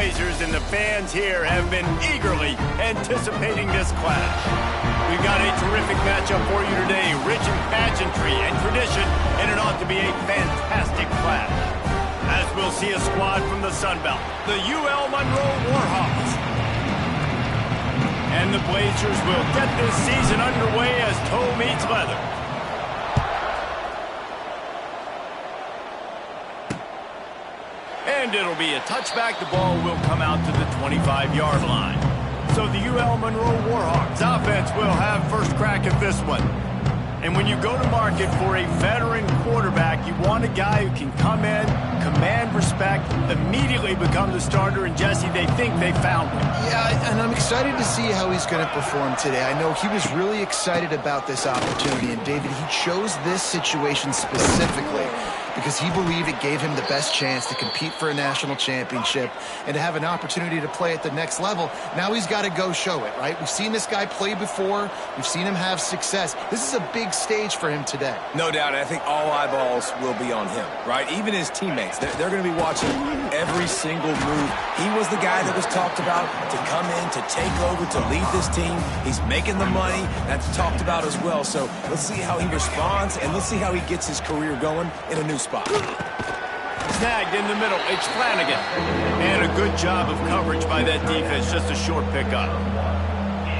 Blazers, and the fans here have been eagerly anticipating this clash. We've got a terrific matchup for you today, rich in pageantry and tradition, and it ought to be a fantastic clash. As we'll see a squad from the Sun Belt, the UL Monroe Warhawks. And the Blazers will get this season underway as toe meets leather. And it'll be a touchback. The ball will come out to the 25-yard line. So the UL Monroe Warhawks offense will have first crack at this one. And when you go to market for a veteran quarterback, you want a guy who can come in, command respect, immediately become the starter, and Jesse, they think they found him. Yeah, and I'm excited to see how he's going to perform today. I know he was really excited about this opportunity, and David, he chose this situation specifically because he believed it gave him the best chance to compete for a national championship and to have an opportunity to play at the next level. Now he's got to go show it, right? We've seen this guy play before. We've seen him have success. This is a big stage for him today. No doubt. I think all eyeballs will be on him, right? Even his teammates. They're going to be watching every single move. He was the guy that was talked about to come in, to take over, to lead this team. He's making the money. That's talked about as well. So let's see how he responds, and let's see how he gets his career going in a new spot. Snagged in the middle. It's Flanagan. And a good job of coverage by that defense. Just a short pickup.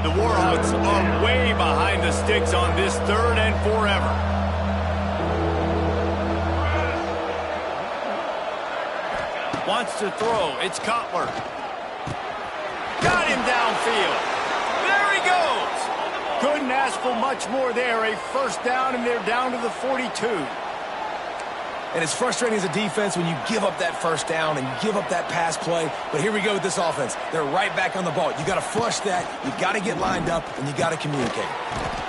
The Warhawks are way behind the sticks on this third and forever. Wants to throw. It's Cutler. Got him downfield. There he goes. Couldn't ask for much more there. A first down, and they're down to the 42. And it's frustrating as a defense when you give up that first down and give up that pass play. But here we go with this offense. They're right back on the ball. You got to flush that. You got to get lined up, and you got to communicate.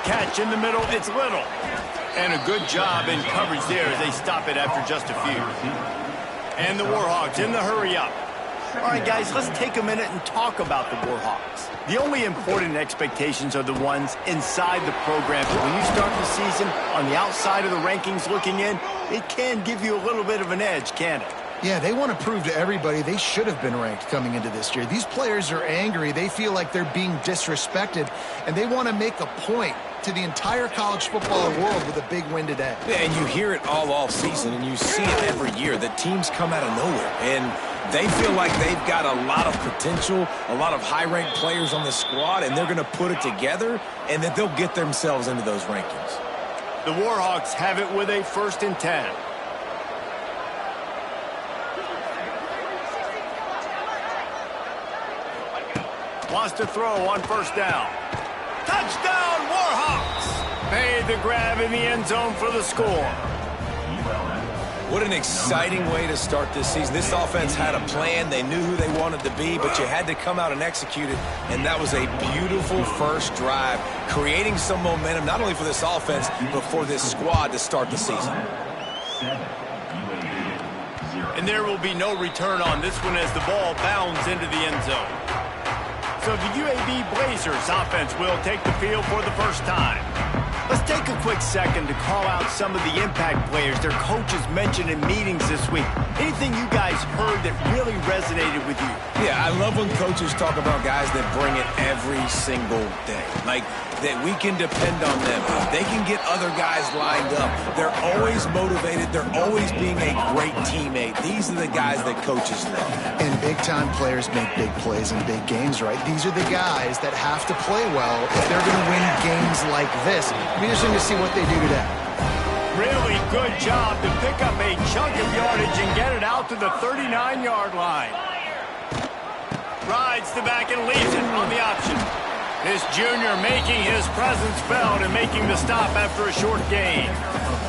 Catch in the middle. It's Little. And a good job in coverage there as they stop it after just a few. And the Warhawks in the hurry up. All right, guys, let's take a minute and talk about the Warhawks. The only important expectations are the ones inside the program. But when you start the season on the outside of the rankings looking in, it can give you a little bit of an edge, can't it? Yeah, they want to prove to everybody they should have been ranked coming into this year. These players are angry. They feel like they're being disrespected, and they want to make a point to the entire college football world with a big win today. Yeah, and you hear it all off season, and you see it every year. The teams come out of nowhere, and they feel like they've got a lot of potential, a lot of high-ranked players on the squad, and they're going to put it together, and that they'll get themselves into those rankings. The Warhawks have it with a 1st and 10. Wants to throw on first down. Touchdown, Warhawks! Made the grab in the end zone for the score. What an exciting way to start this season. This offense had a plan. They knew who they wanted to be, but you had to come out and execute it, and that was a beautiful first drive, creating some momentum, not only for this offense, but for this squad to start the season. And there will be no return on this one as the ball bounds into the end zone. So the UAB Blazers offense will take the field for the first time. Let's take a quick second to call out some of the impact players their coaches mentioned in meetings this week. Anything you guys heard that really resonated with you? Yeah, I love when coaches talk about guys that bring it every single day. Like, that we can depend on them. They can get other guys lined up. They're always motivated. They're always being a great teammate. These are the guys that coaches love. And big-time players make big plays in big games, right? These are the guys that have to play well if they're going to win games like this. It'll be interesting to see what they do today. Really good job to pick up a chunk of yardage and get it out to the 39-yard line. Rides the back and leaves it on the option. This junior making his presence felt and making the stop after a short gain.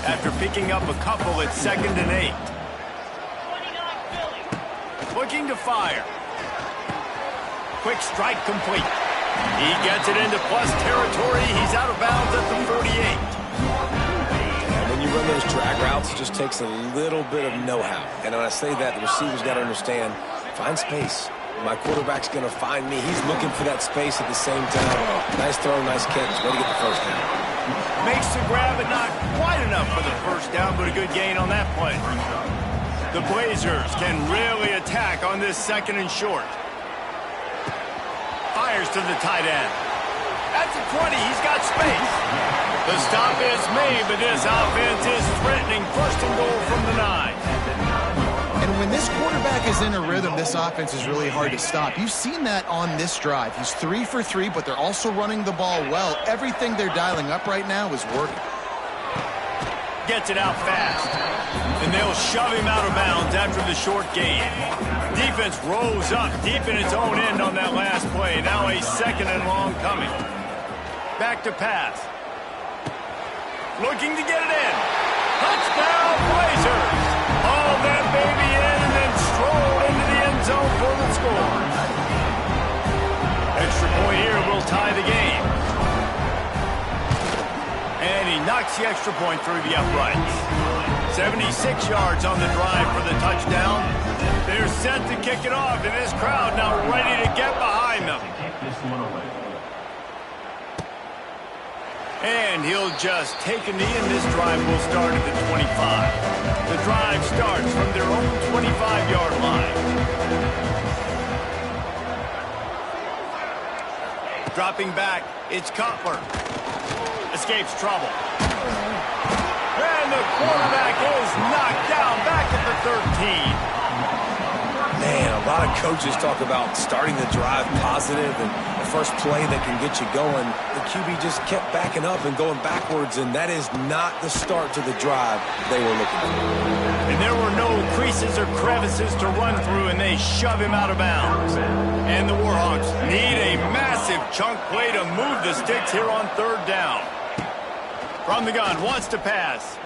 After picking up a couple at 2nd and 8. Looking to fire. Quick strike complete. He gets it into plus territory. He's out of bounds at the 48. And when you run those drag routes, it just takes a little bit of know-how. And when I say that, the receiver's got to understand, find space. My quarterback's going to find me. He's looking for that space at the same time. Nice throw, nice catch. Way to get the first down. Makes the grab, but not quite enough for the first down, but a good gain on that play. The Blazers can really attack on this 2nd and short. Fires to the tight end. At the 20, he's got space. The stop is made, but this offense is threatening 1st and goal from the 9. And when this quarterback is in a rhythm, this offense is really hard to stop. You've seen that on this drive. He's 3 for 3, but they're also running the ball well. Everything they're dialing up right now is working. Gets it out fast. And they'll shove him out of bounds after the short gain. Defense rolls up deep in its own end on that last play. Now a 2nd and long coming. Back to pass. Looking to get it in. Touchdown, Blazers. All that baby in and then strolled into the end zone for the score. Extra point here will tie the game. And he knocks the extra point through the uprights. 76 yards on the drive for the touchdown. They're set to kick it off, and this crowd now ready to get behind them. And he'll just take a knee, and this drive will start at the 25. The drive starts from their own 25-yard line. Dropping back, it's Cutler. Escapes trouble. And the quarterback is knocked down back at the 13. Man, a lot of coaches talk about starting the drive positive and the first play that can get you going. The QB just kept backing up and going backwards, and that is not the start to the drive they were looking for. And there were no creases or crevices to run through, and they shove him out of bounds. And the Warhawks need a massive chunk play to move the sticks here on 3rd down. From the gun, wants to pass.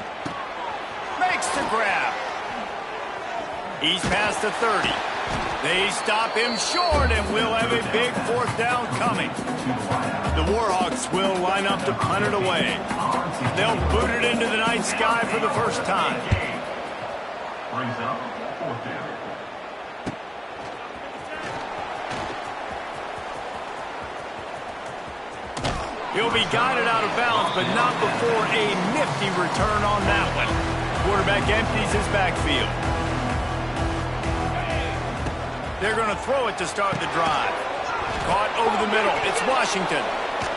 Makes the grab. He's past the 30. They stop him short, and we'll have a big 4th down coming. The Warhawks will line up to punt it away. They'll boot it into the night sky for the first time. Brings up 4th down. He'll be guided out of bounds, but not before a nifty return on that one. Quarterback empties his backfield. They're going to throw it to start the drive. Caught over the middle. It's Washington.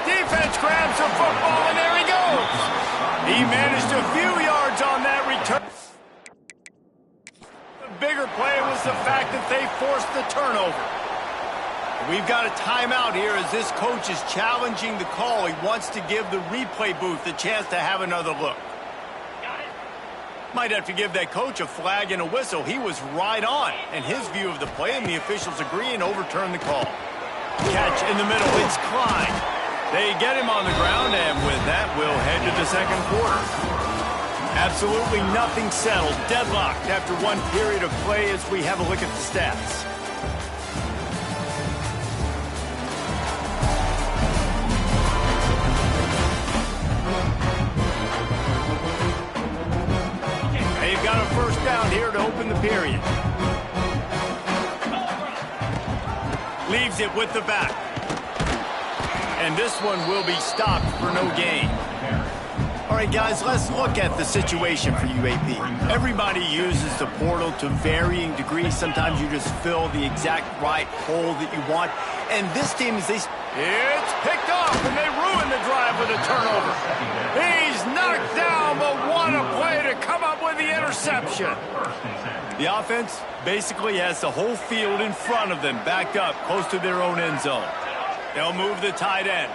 Defense grabs the football, and there he goes. He managed a few yards on that return. The bigger play was the fact that they forced the turnover. We've got a timeout here as this coach is challenging the call. He wants to give the replay booth a chance to have another look. Might have to give that coach a flag and a whistle. He was right on in his view of the play, and the officials agree and overturn the call. Catch in the middle. It's Klein. They get him on the ground, and with that, we'll head to the 2nd quarter. Absolutely nothing settled. Deadlocked after one period of play as we have a look at the stats. Got a 1st down here to open the period. Leaves it with the back. And this one will be stopped for no gain. All right, guys, let's look at the situation for UAB. Everybody uses the portal to varying degrees. Sometimes you just fill the exact right hole that you want. And this team is it's picked off, and they ruin the drive with a turnover. He's knocked down, but what a play to come up with the interception. The offense basically has the whole field in front of them, backed up close to their own end zone. They'll move the tight end.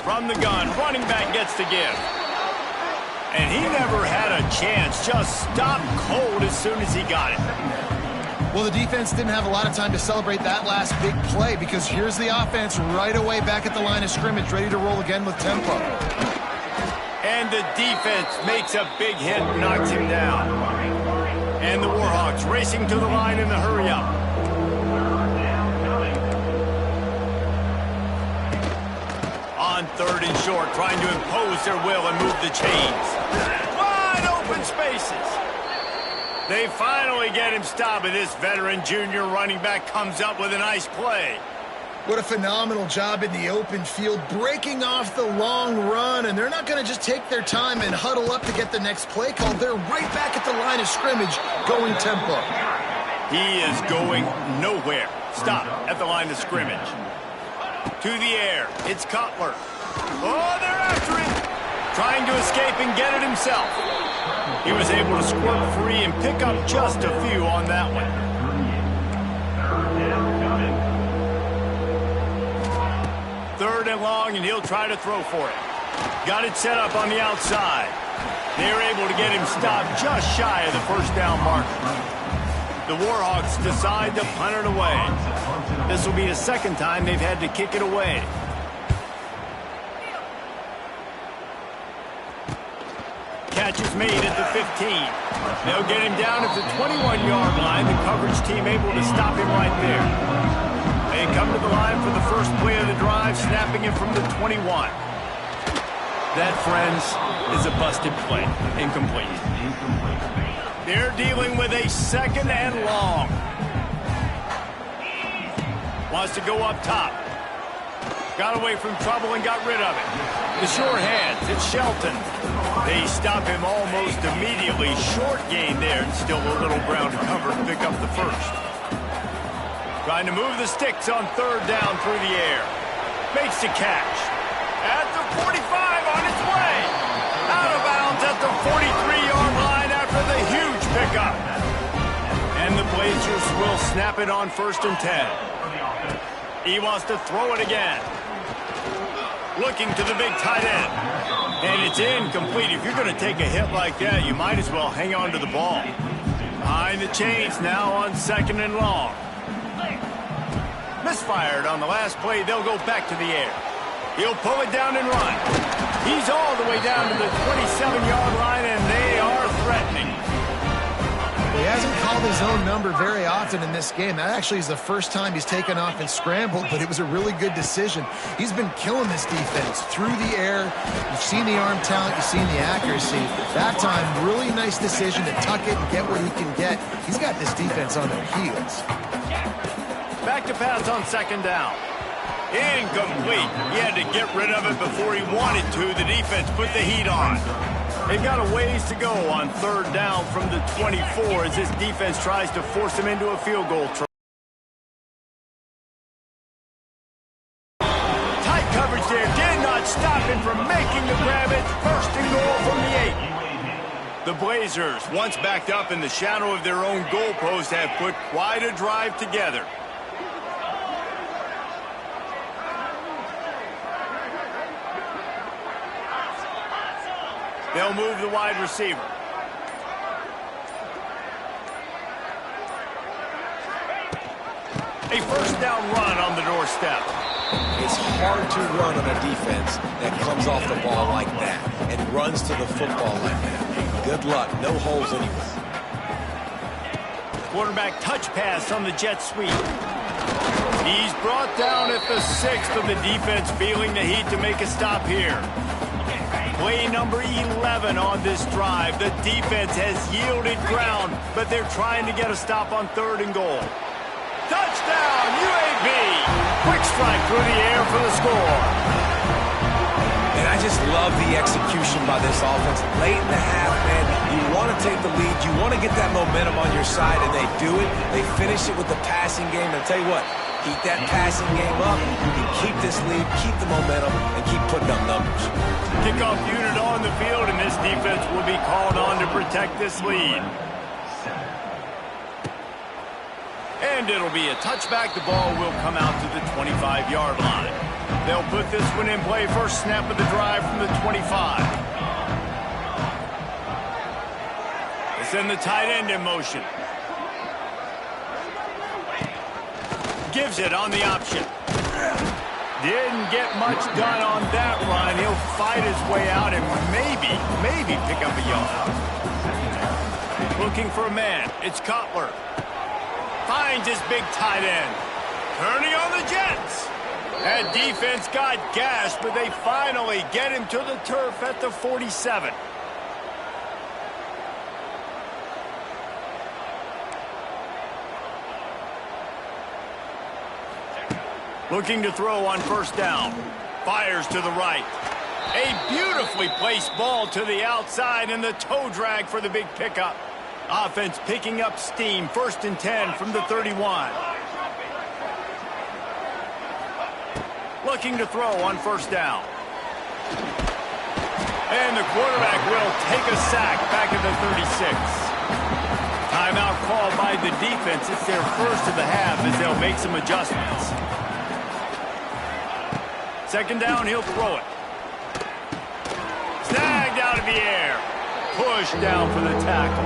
From the gun, running back gets the give. And he never had a chance, just stopped cold as soon as he got it. Well, the defense didn't have a lot of time to celebrate that last big play because here's the offense right away back at the line of scrimmage, ready to roll again with tempo. And the defense makes a big hit, knocks him down. And the Warhawks racing to the line in the hurry-up. On 3rd and short, trying to impose their will and move the chains. Wide open spaces. They finally get him stopped, and this veteran junior running back comes up with a nice play. What a phenomenal job in the open field, breaking off the long run, and they're not going to just take their time and huddle up to get the next play call. They're right back at the line of scrimmage, going tempo. He is going nowhere. Stop at the line of scrimmage. To the air, it's Cutler. Oh, they're after him. Trying to escape and get it himself. He was able to squirt free and pick up just a few on that one. Third and long, and he'll try to throw for it. Got it set up on the outside. They're able to get him stopped just shy of the first down marker. The Warhawks decide to punt it away. This will be the second time they've had to kick it away. Catch is made at the 15. They'll get him down at the 21-yard line. The coverage team able to stop him right there. They come to the line for the first play of the drive, snapping it from the 21. That, friends, is a busted play. Incomplete. They're dealing with a second and long. Wants to go up top. Got away from trouble and got rid of it. The sure hands, it's Shelton. They stop him almost immediately. Short gain there, and still a little ground to cover to pick up the first. Trying to move the sticks on third down through the air. Makes the catch. At the 45 on its way. Out of bounds at the 43-yard line after the huge pickup. And the Blazers will snap it on 1st and 10. He wants to throw it again. Looking to the big tight end. And it's incomplete. If you're going to take a hit like that, you might as well hang on to the ball. Behind the chains now on 2nd and long. Misfired on the last play. They'll go back to the air. He'll pull it down and run. He's all the way down to the 27-yard line, and they are threatening. He hasn't called his own number very often in this game. That actually is the first time he's taken off and scrambled, but it was a really good decision. He's been killing this defense through the air. You've seen the arm talent, you've seen the accuracy. That time, really nice decision to tuck it and get what he can get. He's got this defense on their heels. Back to pass on 2nd down. Incomplete. He had to get rid of it before he wanted to. The defense put the heat on. They've got a ways to go on 3rd down from the 24 as this defense tries to force him into a field goal try. Tight coverage there did not stop him from making the grab. It's 1st and goal from the 8. The Blazers, once backed up in the shadow of their own goalpost, have put quite a drive together. They'll move the wide receiver. A 1st down run on the doorstep. It's hard to run on a defense that comes off the ball like that and runs to the football like that. Good luck. No holes anywhere. Quarterback touch pass on the jet sweep. He's brought down at the 6th of the defense, feeling the heat to make a stop here. Play number 11 on this drive. The defense has yielded ground, but they're trying to get a stop on 3rd and goal. Touchdown, UAB! Quick strike through the air for the score. And I just love the execution by this offense. Late in the half, man, you want to take the lead. You want to get that momentum on your side, and they do it. They finish it with the passing game. And I'll tell you what, keep that passing game up. You can keep this lead, keep the momentum, and keep putting up numbers. Kickoff unit on the field, and this defense will be called on to protect this lead. And it'll be a touchback. The ball will come out to the 25-yard line. They'll put this one in play. First snap of the drive from the 25. They send the tight end in motion. Gives it on the option. Didn't get much done on that run. He'll fight his way out and maybe pick up a yard. Looking for a man. It's Cutler. Finds his big tight end. Turning on the Jets. That defense got gashed, but they finally get him to the turf at the 47. Looking to throw on first down. Fires to the right. A beautifully placed ball to the outside and the toe drag for the big pickup. Offense picking up steam. 1st and 10 from the 31. Looking to throw on first down. And the quarterback will take a sack back at the 36. Timeout called by the defense. It's their first of the half as they'll make some adjustments. 2nd down, he'll throw it. Snagged out of the air. Pushed down for the tackle.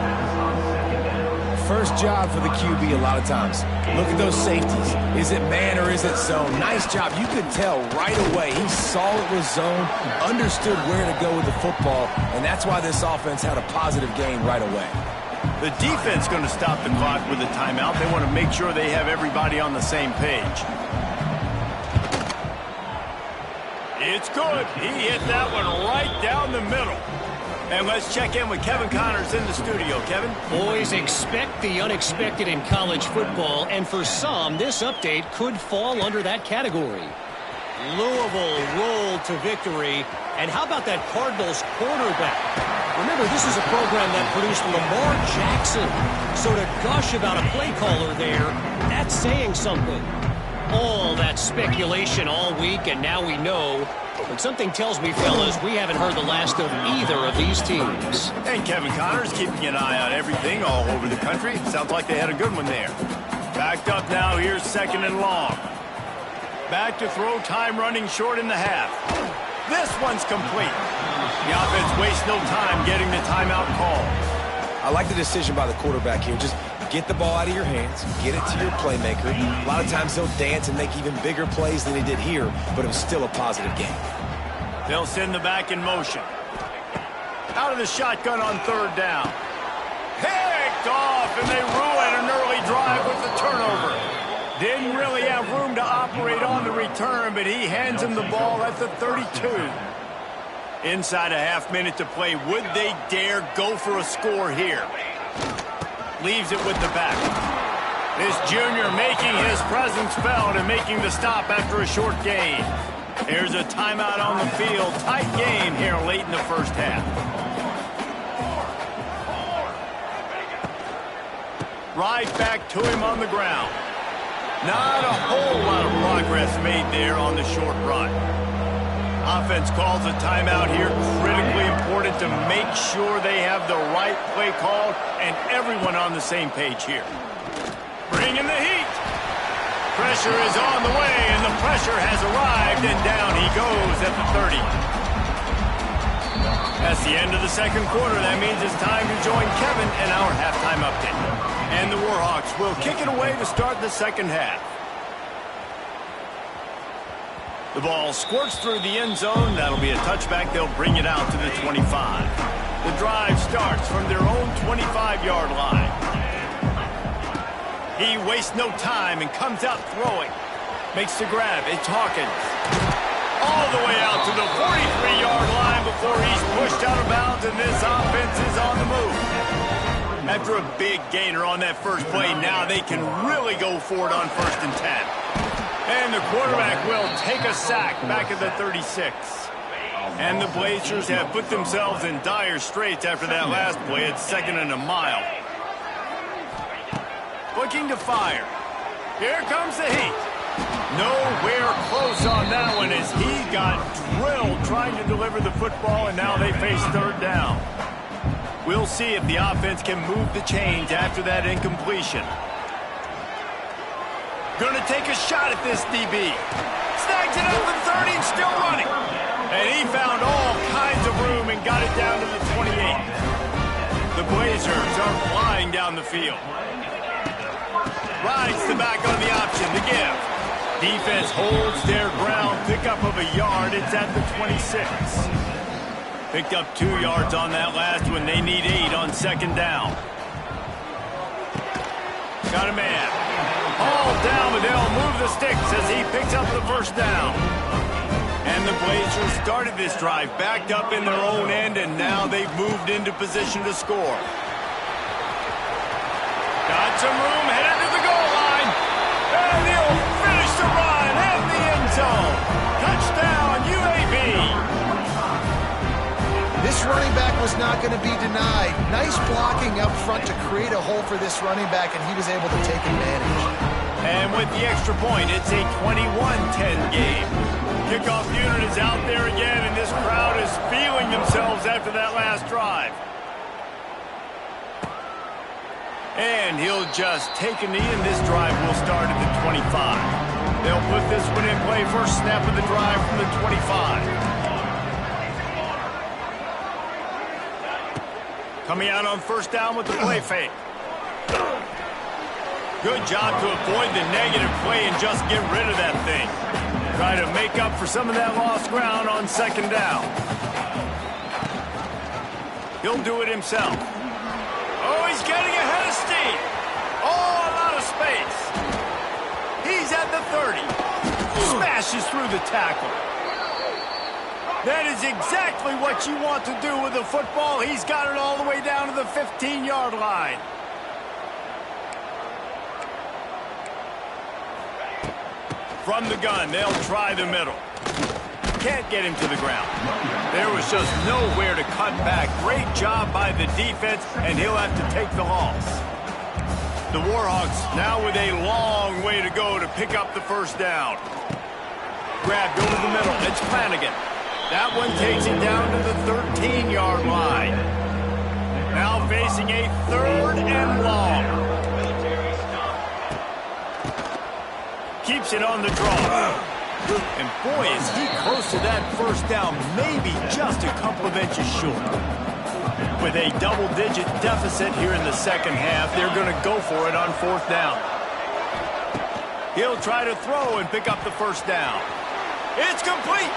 First job for the QB a lot of times. Look at those safeties. Is it man or is it zone? Nice job. You could tell right away. He saw it was zone, understood where to go with the football, and that's why this offense had a positive gain right away. The defense going to stop the clock with a timeout. They want to make sure they have everybody on the same page. It's good. He hit that one right down the middle. And let's check in with Kevin Connors in the studio. Kevin? Boys, expect the unexpected in college football, and for some, this update could fall under that category. Louisville rolled to victory, and how about that Cardinals quarterback? Remember, this is a program that produced Lamar Jackson, so to gush about a play caller there, that's saying something. All that speculation all week, and now we know. But something tells me, fellas, we haven't heard the last of either of these teams. And Kevin Connors keeping an eye on everything all over the country. Sounds like they had a good one there. Backed up now, here's 2nd and long. Back to throw, time running short in the half. This one's complete. The offense wastes no time getting the timeout call. I like the decision by the quarterback here. Just get the ball out of your hands, get it to your playmaker. A lot of times they'll dance and make even bigger plays than he did here, but it was still a positive game. They'll send the back in motion. Out of the shotgun on 3rd down. Picked off, and they ruin an early drive with the turnover. Didn't really have room to operate on the return, but he hands him the ball at the 32. Inside a half-minute to play. Would they dare go for a score here? Leaves it with the back. This junior making his presence felt and making the stop after a short gain. There's a timeout on the field. Tight game here late in the first half. Right back to him on the ground. Not a whole lot of progress made there on the short run. Offense calls a timeout here. Critically important to make sure they have the right play called and everyone on the same page here. Bringing the heat. Pressure is on the way, and the pressure has arrived, and down he goes at the 30. That's the end of the 2nd quarter. That means it's time to join Kevin in our halftime update. And the Warhawks will kick it away to start the 2nd half. The ball squirts through the end zone. That'll be a touchback. They'll bring it out to the 25. The drive starts from their own 25-yard line. He wastes no time and comes out throwing. Makes the grab. It's Hawkins. All the way out to the 43-yard line before he's pushed out of bounds, and this offense is on the move. After a big gainer on that first play, now they can really go for it on 1st and 10. And the quarterback will take a sack back at the 36. And the Blazers have put themselves in dire straits after that last play. It's 2nd and a mile. Looking to fire. Here comes the heat. Nowhere close on that one as he got drilled trying to deliver the football, and now they face 3rd down. We'll see if the offense can move the chains after that incompletion. Going to take a shot at this DB. Snags it up at 30 and still running. And he found all kinds of room and got it down to the 28. The Blazers are flying down the field. Rides the back on the option to give. Defense holds their ground. Pickup of a yard. It's at the 26. Picked up 2 yards on that last one. They need 8 on 2nd down. Got a man. All down, but they'll move the sticks as he picks up the 1st down. And the Blazers started this drive backed up in their own end, and now they've moved into position to score. Got some room, headed to the goal line. And he'll finish the run, and the running back was not going to be denied. Nice blocking up front to create a hole for this running back, and he was able to take advantage. And with the extra point, it's a 21-10 game. Kickoff unit is out there again, and this crowd is feeling themselves after that last drive. And he'll just take a knee, and this drive will start at the 25. They'll put this one in play. First snap of the drive from the 25. Coming out on first down with the play fake. Good job to avoid the negative play and just get rid of that thing. Try to make up for some of that lost ground on second down. He'll do it himself. Oh, he's getting ahead of steam. Oh, a lot of space. He's at the 30. Smashes through the tackle. That is exactly what you want to do with the football. He's got it all the way down to the 15-yard line. From the gun, they'll try the middle. Can't get him to the ground. There was just nowhere to cut back. Great job by the defense, and he'll have to take the loss. The Warhawks now with a long way to go to pick up the first down. Grabbed over the middle. It's Flanagan. That one takes it down to the 13-yard line. Now facing a third and long. Keeps it on the draw. And boy, is he close to that first down, maybe just a couple of inches short. With a double-digit deficit here in the second half, they're going to go for it on fourth down. He'll try to throw and pick up the first down. It's complete.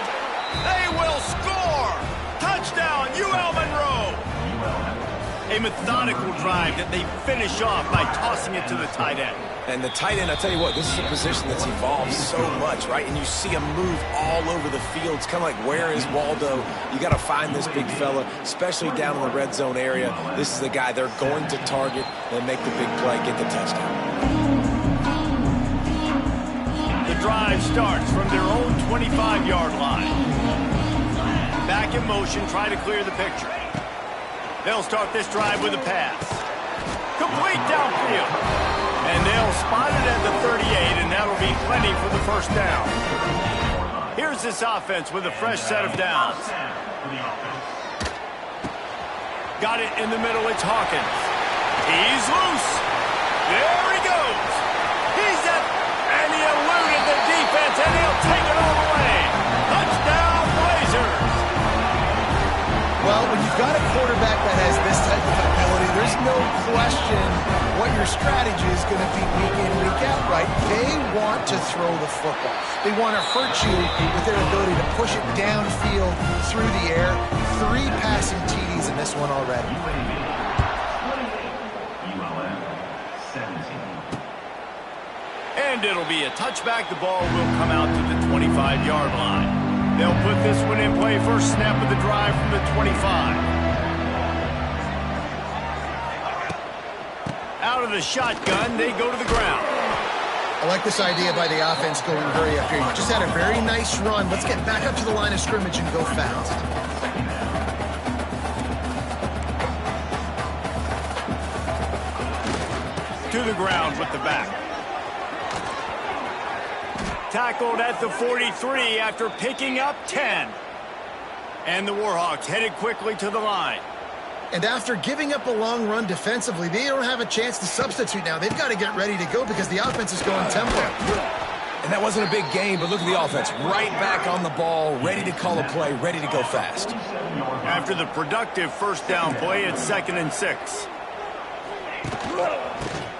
They will score! Touchdown, UL Monroe! A methodical drive that they finish off by tossing it to the tight end. And the tight end, I tell you what, this is a position that's evolved so much, right? And you see him move all over the field. It's kind of like, where is Waldo? You got to find this big fella, especially down in the red zone area. This is the guy they're going to target and make the big play, get the touchdown. The drive starts from their own 25-yard line. Back in motion, try to clear the picture. They'll start this drive with a pass. Complete downfield. And they'll spot it at the 38, and that'll be plenty for the first down. Here's this offense with a fresh set of downs. Got it in the middle, it's Hawkins. He's loose. There he goes. He's at, and he eluded the defense, and he'll take it all the way. Touchdown, Blazers. Well, when you've got a quarterback that has this type of ability, there's no question what your strategy is going to be week in, week out, right? They want to throw the football. They want to hurt you with their ability to push it downfield through the air. 3 passing TDs in this one already. And it'll be a touchback. The ball will come out to the 25-yard line. They'll put this one in play. First snap of the drive from the 25. Out of the shotgun, they go to the ground. I like this idea by the offense going hurry up here. You just had a very nice run. Let's get back up to the line of scrimmage and go fast. To the ground with the back. Tackled at the 43 after picking up 10. And the Warhawks headed quickly to the line. And after giving up a long run defensively, they don't have a chance to substitute now. They've got to get ready to go because the offense is going tempo. And that wasn't a big game, but look at the offense. Right back on the ball, ready to call a play, ready to go fast. After the productive first down play, it's 2nd and 6.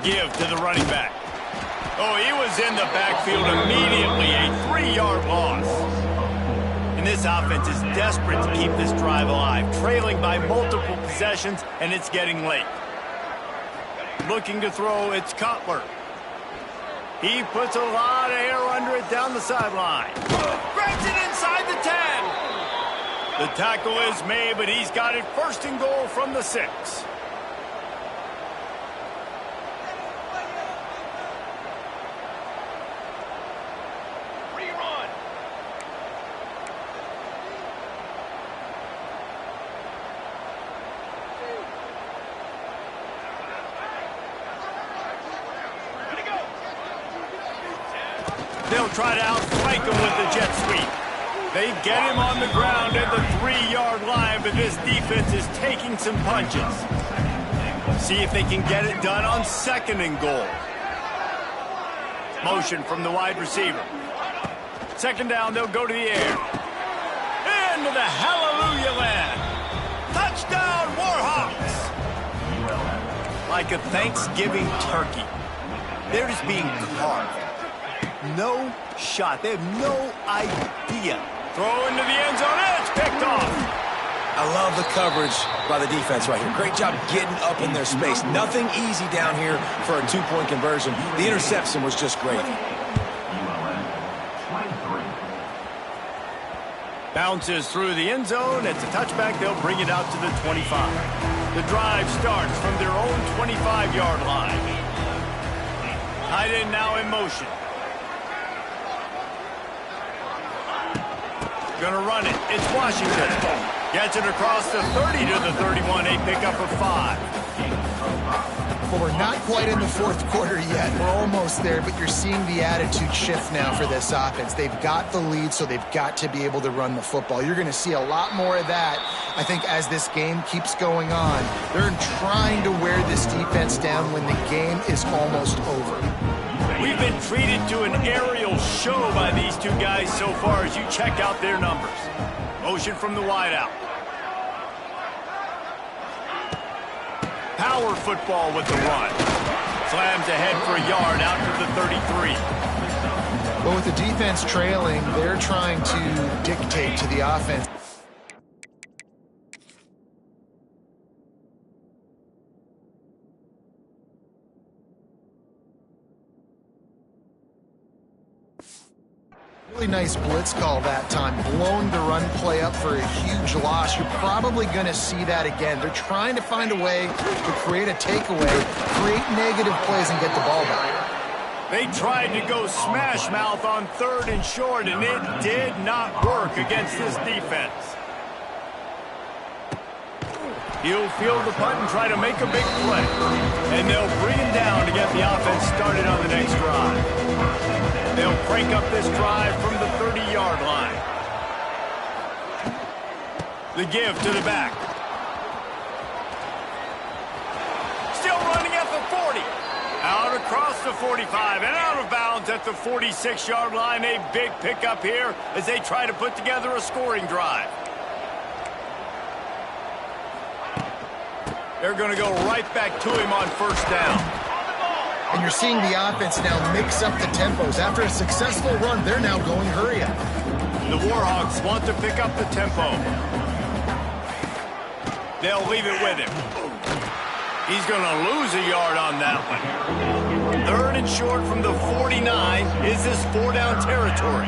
Give to the running back. Oh, he was in the backfield immediately. A 3-yard loss. And this offense is desperate to keep this drive alive, trailing by multiple possessions, and it's getting late. Looking to throw, it's Cutler. He puts a lot of air under it down the sideline. Grabs it inside the 10. The tackle is made, but he's got it 1st and goal from the 6. They'll try to outflank him with the jet sweep. They get him on the ground at the 3-yard line, but this defense is taking some punches. See if they can get it done on 2nd and goal. Motion from the wide receiver. 2nd down, they'll go to the air. Into the hallelujah land. Touchdown, Warhawks! Like a Thanksgiving turkey. They're just being carved. No shot. They have no idea. Throw into the end zone. It's picked off. I love the coverage by the defense right here. Great job getting up in their space. Nothing easy down here for a 2-point conversion. The interception was just great. Bounces through the end zone. It's a touchback. They'll bring it out to the 25. The drive starts from their own 25-yard line. Tight end now in motion. Gonna run it. It's Washington. Gets it across the 30 to the 31. A pickup of 5. Well, we're not quite in the 4th quarter yet. We're almost there, but you're seeing the attitude shift now for this offense. They've got the lead, so they've got to be able to run the football. You're going to see a lot more of that, I think, as this game keeps going on. They're trying to wear this defense down when the game is almost over. We've been treated to an aerial show by these two guys so far as you check out their numbers. Motion from the wideout. Power football with the run. Slams ahead for a yard out to the 33. Well, with the defense trailing, they're trying to dictate to the offense. Really nice blitz call that time, blowing the run play up for a huge loss. You're probably going to see that again. They're trying to find a way to create a takeaway, create negative plays, and get the ball back. They tried to go smash mouth on 3rd and short, and it did not work against this defense. He'll field the punt and try to make a big play. And they'll bring him down to get the offense started on the next drive. They'll crank up this drive from the 30-yard line. The give to the back. Still running at the 40. Out across the 45 and out of bounds at the 46-yard line. A big pickup here as they try to put together a scoring drive. They're going to go right back to him on 1st down. And you're seeing the offense now mix up the tempos. After a successful run, they're now going hurry up. The Warhawks want to pick up the tempo. They'll leave it with him. He's going to lose a yard on that one. 3rd and short from the 49. Is this 4-down territory?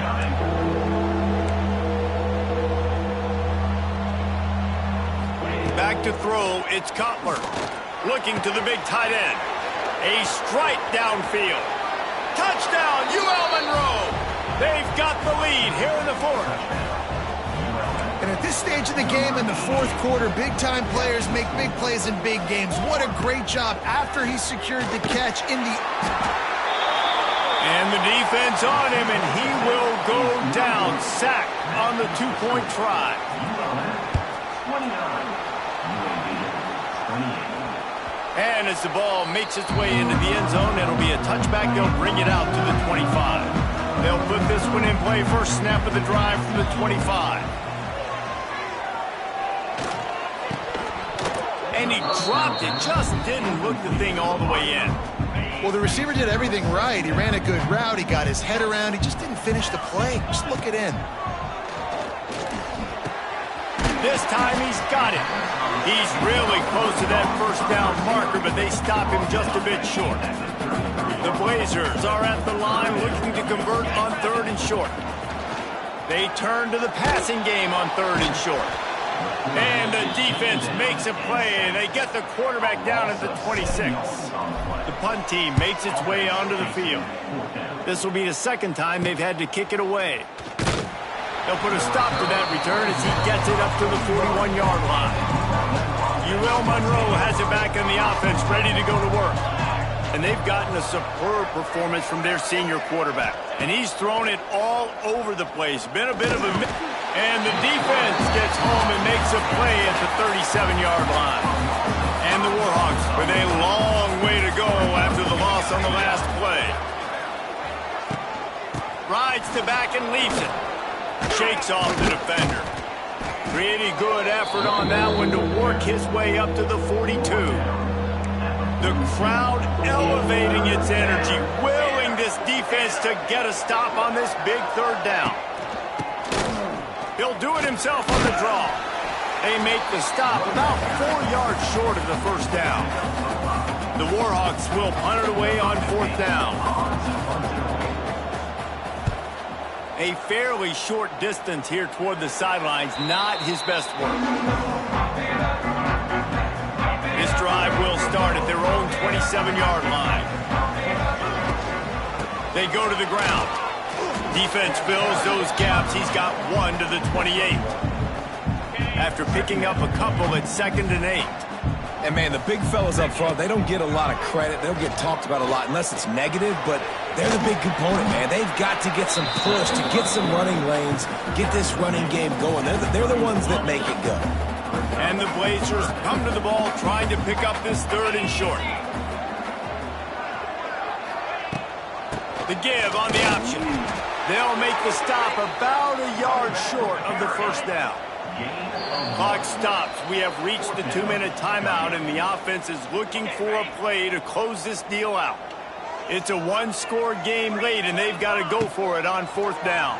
Back to throw, it's Cutler. Looking to the big tight end. A strike downfield. Touchdown, UL Monroe. They've got the lead here in the 4th. And at this stage of the game in the 4th quarter, big-time players make big plays in big games. What a great job after he secured the catch in the... And the defense on him, and he will go down. Sacked on the 2-point try. And as the ball makes its way into the end zone, it'll be a touchback. They'll bring it out to the 25. They'll put this one in play. First snap of the drive from the 25. And he dropped it. Just didn't hook the thing all the way in. Well, the receiver did everything right. He ran a good route. He got his head around. He just didn't finish the play. Just look it in. This time he's got it. He's really close to that 1st down marker, but they stop him just a bit short. The Blazers are at the line looking to convert on 3rd and short. They turn to the passing game on 3rd and short. And the defense makes a play, and they get the quarterback down at the 26. The punt team makes its way onto the field. This will be the 2nd time they've had to kick it away. They'll put a stop to that return as he gets it up to the 41-yard line. UL Monroe has it back in the offense, ready to go to work. And they've gotten a superb performance from their senior quarterback. And he's thrown it all over the place. Been a bit of a... And the defense gets home and makes a play at the 37-yard line. And the Warhawks with a long way to go after the loss on the last play. Rides to back and leaves it. Shakes off the defender. Pretty good effort on that one to work his way up to the 42. The crowd elevating its energy, willing this defense to get a stop on this big third down. He'll do it himself on the draw. They make the stop about 4 yards short of the first down. The Warhawks will punt it away on fourth down. A fairly short distance here toward the sidelines, not his best work. This drive will start at their own 27-yard line. They go to the ground. Defense fills those gaps. He's got one to the 28. After picking up a couple at 2nd and 8. And, man, the big fellas up front, they don't get a lot of credit. They'll get talked about a lot unless it's negative, but they're the big component, man. They've got to get some push, to get some running lanes, get this running game going. They're the ones that make it go. And the Blazers come to the ball trying to pick up this 3rd and short. The give on the option. They'll make the stop about a yard short of the first down. Clock stops. We have reached the 2-minute timeout, and the offense is looking for a play to close this deal out. It's a one-score game late, and they've got to go for it on fourth down.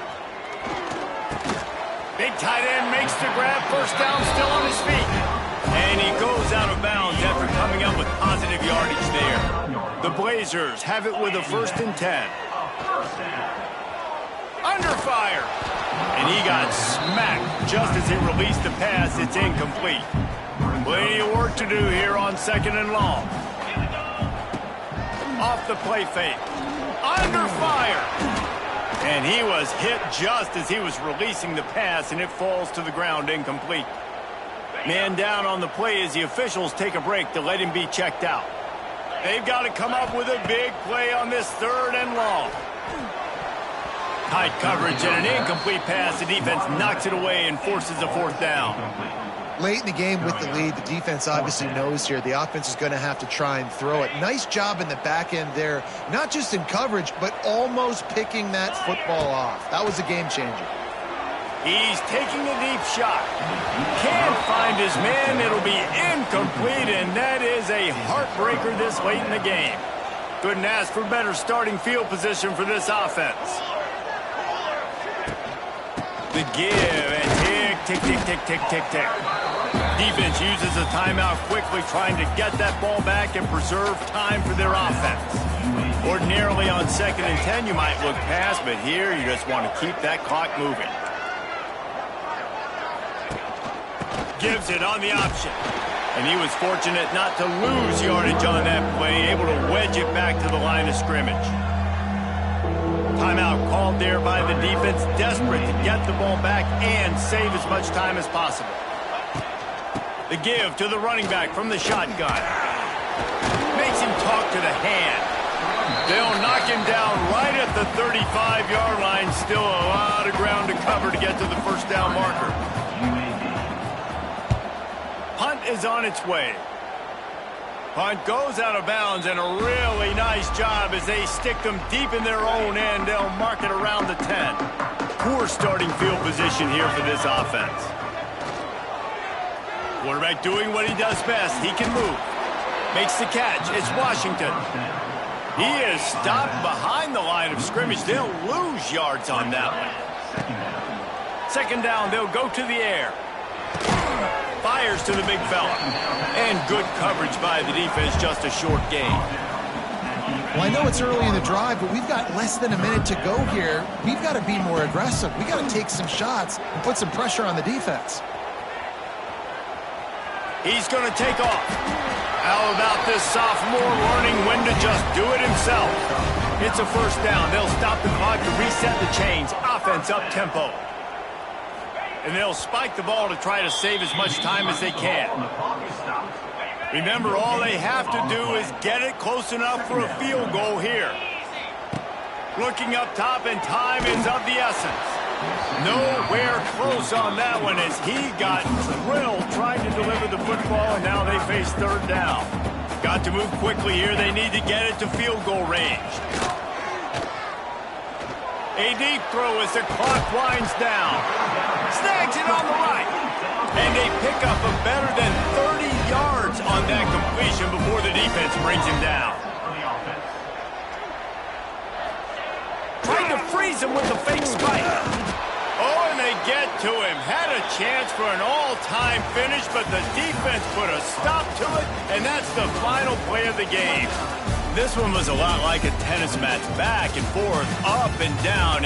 Big tight end makes the grab. First down, still on his feet. And he goes out of bounds after coming up with positive yardage there. The Blazers have it with a 1st and 10. Under fire. And he got smacked just as he released the pass. It's incomplete. Plenty of work to do here on 2nd and long. Off the play fake. Under fire. And he was hit just as he was releasing the pass, and it falls to the ground incomplete. Man down on the play as the officials take a break to let him be checked out. They've got to come up with a big play on this 3rd and long. Tight coverage and an incomplete pass. The defense knocks it away and forces a 4th down. Late in the game with the lead, the defense obviously knows here the offense is going to have to try and throw it. Nice job in the back end there, not just in coverage, but almost picking that football off. That was a game changer. He's taking a deep shot. Can't find his man. It'll be incomplete, and that is a heartbreaker this late in the game. Couldn't ask for better starting field position for this offense. The give, and tick, tick, tick, tick, tick, tick. Defense uses a timeout quickly, trying to get that ball back and preserve time for their offense. Ordinarily on 2nd and 10, you might look past, but here you just want to keep that clock moving. Gives it on the option. And he was fortunate not to lose yardage on that play, able to wedge it back to the line of scrimmage. Timeout called there by the defense, desperate to get the ball back and save as much time as possible. The give to the running back from the shotgun. Makes him talk to the hand. They'll knock him down right at the 35-yard line. Still a lot of ground to cover to get to the first down marker. Punt is on its way. Punt goes out of bounds, and a really nice job as they stick them deep in their own end. They'll mark it around the 10. Poor starting field position here for this offense. Quarterback doing what he does best. He can move. Makes the catch. It's Washington. He is stopped behind the line of scrimmage. They'll lose yards on that one. 2nd down, they'll go to the air. Fires to the big fella. And good coverage by the defense, just a short gain. Well, I know it's early in the drive, but we've got less than a minute to go here. We've got to be more aggressive. We've got to take some shots and put some pressure on the defense. He's going to take off. How about this sophomore learning when to just do it himself? It's a 1st down. They'll stop the clock to reset the chains. Offense up tempo. And they'll spike the ball to try to save as much time as they can. Remember, all they have to do is get it close enough for a field goal here. Looking up top, and time is of the essence. Nowhere close on that one as he got drilled trying to deliver the football, and now they face third down. Got to move quickly here. They need to get it to field goal range. A deep throw as the clock winds down. Snags it on the right. And they pick up a better than 30 yards on that completion before the defense brings him down. Trying to freeze him with the fake spike. Oh, and they get to him. Had a chance for an all-time finish, but the defense put a stop to it, and that's the final play of the game. This one was a lot like a tennis match, back and forth, up and down, and